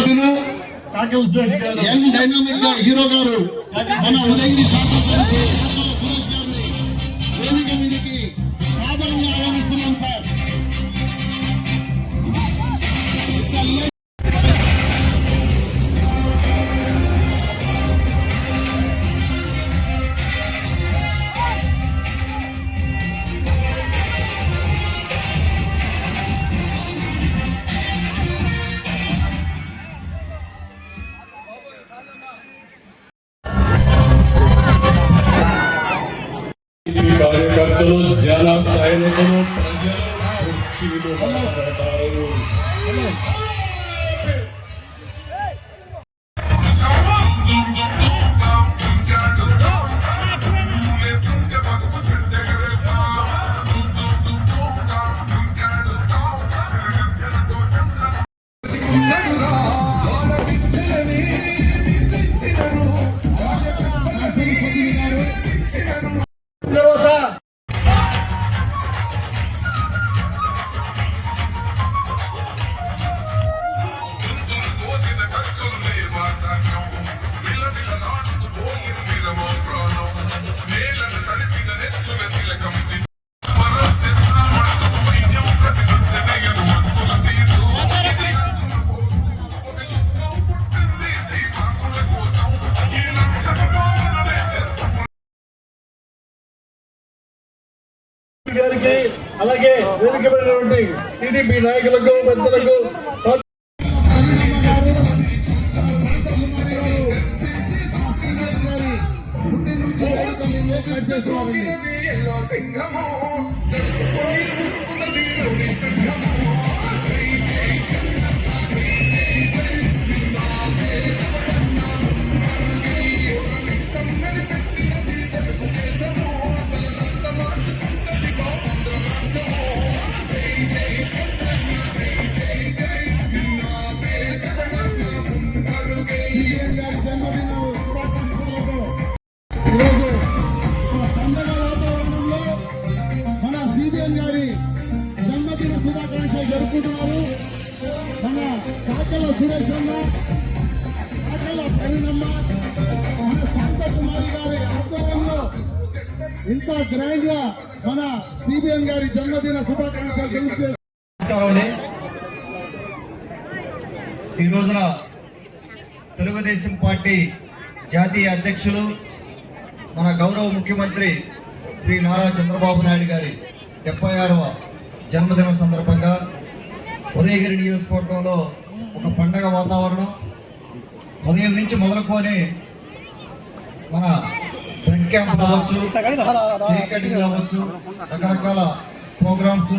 సభ్యులు young dynamic గా hero గారు మన ఉదయగిరి శాసనసభ్యులు సురేష్ గారిని వేదిక మీదకి సాధారణంగా ఆహ్వానిస్తున్నాం సార్. కార్యకర్తలు, జన సైనికులు, ప్రజలు కుర్చీలు పడతారు. గారికి అలాగే వేదికమైనటువంటి టీడీపీ నాయకులకు పెద్దలకు జరుపుకుంటున్నారు. మన కాకల సురేష్ అన్న, కాకల ప్రవీణమ్మ, మన శాంతకుమారి గారి ఆధ్వర్యంలో ఇంత గ్రాండ్ గా మన సిబిఎన్ గారి జన్మదిన శుభాకాంక్షలు తెలియజేస్తారండి. ఈ రోజున తెలుగుదేశం పార్టీ జాతీయ అధ్యక్షులు మన గౌరవ ముఖ్యమంత్రి శ్రీ నారా చంద్రబాబు నాయుడు గారి 76వ జన్మదినం సందర్భంగా ఉదయగిరి నియోజకవర్గంలో ఒక పండగ వాతావరణం. ఉదయం నుంచి మొదలుకొని మన బ్లడ్ క్యాంప్ అవ్వచ్చు, కేక్ కటింగ్ అవ్వచ్చు, రకరకాల ప్రోగ్రామ్స్